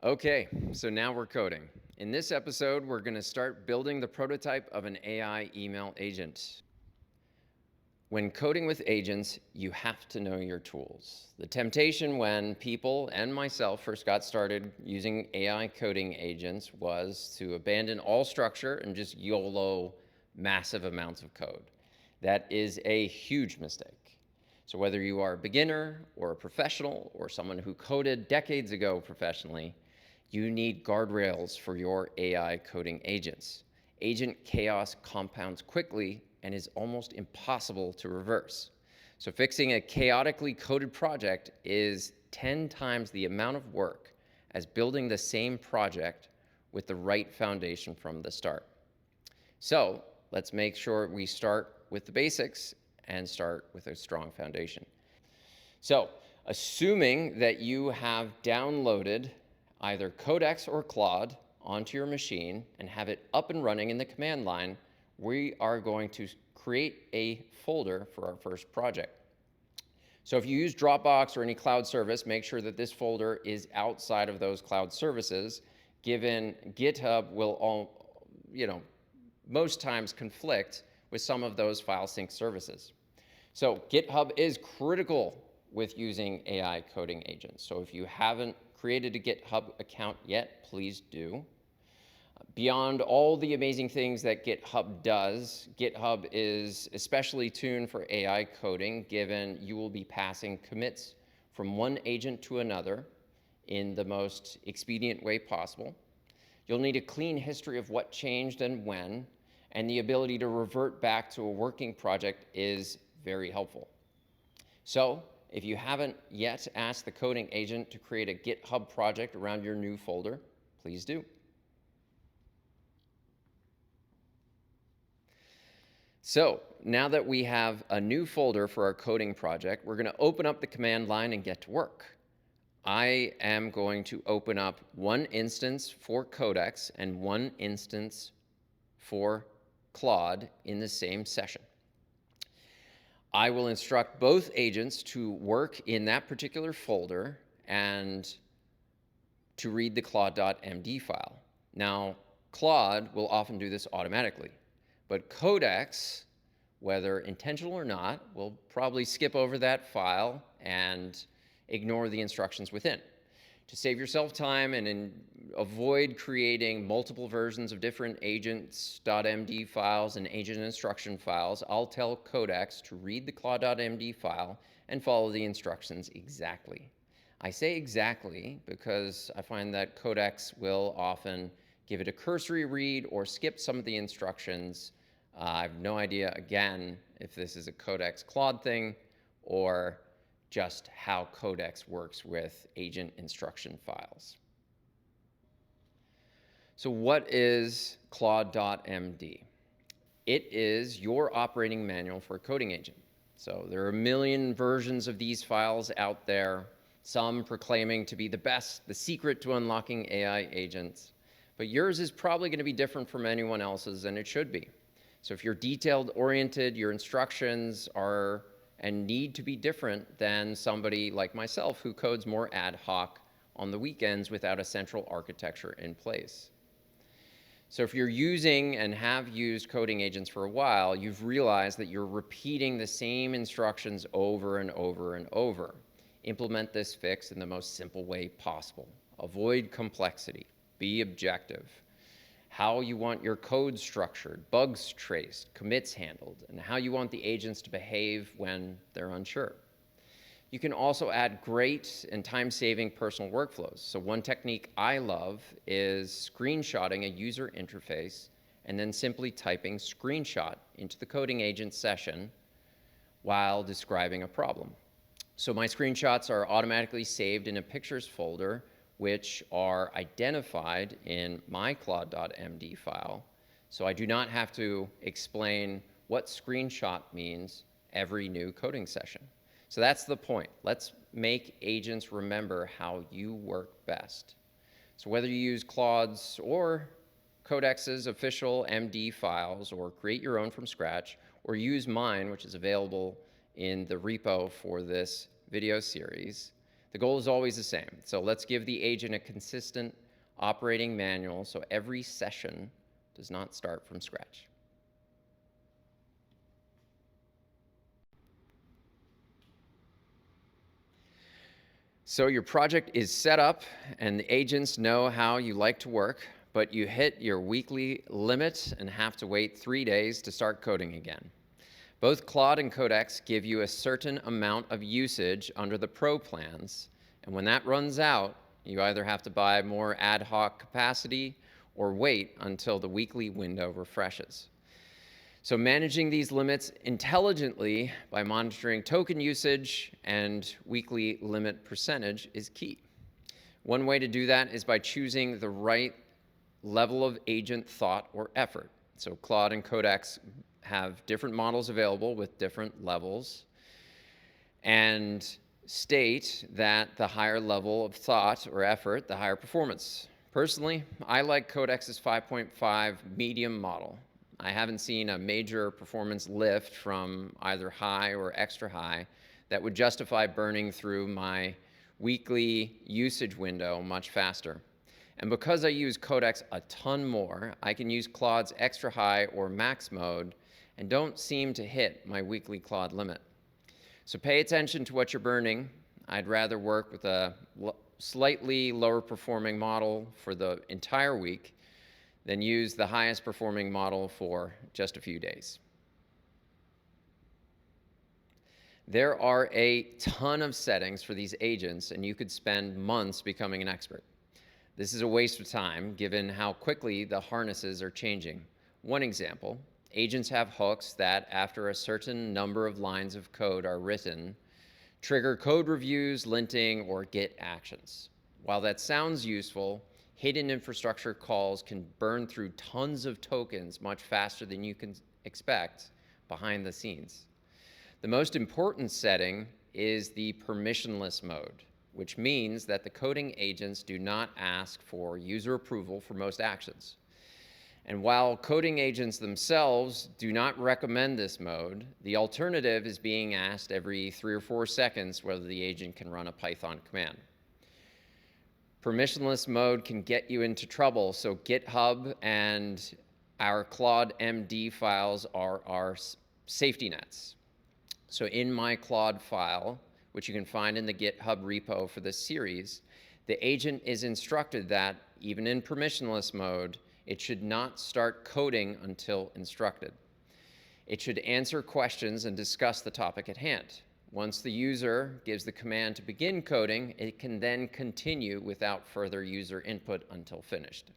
Okay, so now we're coding. In this episode, we're going to start building the prototype of an AI email agent. When coding with agents, you have to know your tools. The temptation when people and myself first got started using AI coding agents was to abandon all structure and just YOLO massive amounts of code. That is a huge mistake. So whether you are a beginner or a professional or someone who coded decades ago professionally, you need guardrails for your AI coding agents. Agent chaos compounds quickly and is almost impossible to reverse. So fixing a chaotically coded project is 10 times the amount of work as building the same project with the right foundation from the start. So let's make sure we start with the basics and start with a strong foundation. So assuming that you have downloaded either Codex or Claude onto your machine and have it up and running in the command line, we are going to create a folder for our first project. So if you use Dropbox or any cloud service, make sure that this folder is outside of those cloud services, given GitHub will most times conflict with some of those file sync services. So GitHub is critical with using AI coding agents. So if you haven't created a GitHub account yet, please do. Beyond all the amazing things that GitHub does, GitHub is especially tuned for AI coding, given you will be passing commits from one agent to another in the most expedient way possible. You'll need a clean history of what changed and when, and the ability to revert back to a working project is very helpful. So if you haven't yet asked the coding agent to create a GitHub project around your new folder, please do. So now that we have a new folder for our coding project, we're going to open up the command line and get to work. I am going to open up one instance for Codex and one instance for Claude in the same session. I will instruct both agents to work in that particular folder and to read the Claude.md file. Now, Claude will often do this automatically, but Codex, whether intentional or not, will probably skip over that file and ignore the instructions within. To save yourself time and avoid creating multiple versions of different agents.md files and agent instruction files, I'll tell Codex to read the Claude.md file and follow the instructions exactly. I say exactly because I find that Codex will often give it a cursory read or skip some of the instructions. I have no idea, again, if this is a Codex Claude thing or just how Codex works with agent instruction files. So what is Claude.md? It is your operating manual for a coding agent. So there are a million versions of these files out there, some proclaiming to be the best, the secret to unlocking AI agents. But yours is probably going to be different from anyone else's, and it should be. So if you're detailed-oriented, your instructions are and need to be different than somebody like myself who codes more ad hoc on the weekends without a central architecture in place. So if you're using and have used coding agents for a while, you've realized that you're repeating the same instructions over and over and over. Implement this fix in the most simple way possible. Avoid complexity. Be objective. How you want your code structured, bugs traced, commits handled, and how you want the agents to behave when they're unsure. You can also add great and time-saving personal workflows. So one technique I love is screenshotting a user interface and then simply typing screenshot into the coding agent session while describing a problem. So my screenshots are automatically saved in a pictures folder which are identified in my Claude.md file. So I do not have to explain what screenshot means every new coding session. So that's the point. Let's make agents remember how you work best. So whether you use Claude's or Codex's official MD files or create your own from scratch, or use mine, which is available in the repo for this video series, The goal is always the same. So let's give the agent a consistent operating manual so every session does not start from scratch. So your project is set up and the agents know how you like to work, but you hit your weekly limit and have to wait 3 days to start coding again. Both Claude and Codex give you a certain amount of usage under the Pro plans, and when that runs out, you either have to buy more ad hoc capacity or wait until the weekly window refreshes. So managing these limits intelligently by monitoring token usage and weekly limit percentage is key. One way to do that is by choosing the right level of agent thought or effort. So Claude and Codex have different models available with different levels and state that the higher level of thought or effort, the higher performance. Personally, I like Codex's 5.5 medium model. I haven't seen a major performance lift from either high or extra high that would justify burning through my weekly usage window much faster. And because I use Codex a ton more, I can use Claude's extra high or max mode and don't seem to hit my weekly Claude limit. So pay attention to what you're burning. I'd rather work with a slightly lower performing model for the entire week than use the highest performing model for just a few days. There are a ton of settings for these agents, and you could spend months becoming an expert. This is a waste of time, given how quickly the harnesses are changing. One example, agents have hooks that, after a certain number of lines of code are written, trigger code reviews, linting, or Git actions. While that sounds useful, hidden infrastructure calls can burn through tons of tokens much faster than you can expect behind the scenes. The most important setting is the permissionless mode, which means that the coding agents do not ask for user approval for most actions. And while coding agents themselves do not recommend this mode, the alternative is being asked every 3 or 4 seconds whether the agent can run a Python command. Permissionless mode can get you into trouble, so GitHub and our CLAUDE.md files are our safety nets. So in my Claude file, which you can find in the GitHub repo for this series, the agent is instructed that, even in permissionless mode, it should not start coding until instructed. It should answer questions and discuss the topic at hand. Once the user gives the command to begin coding, it can then continue without further user input until finished.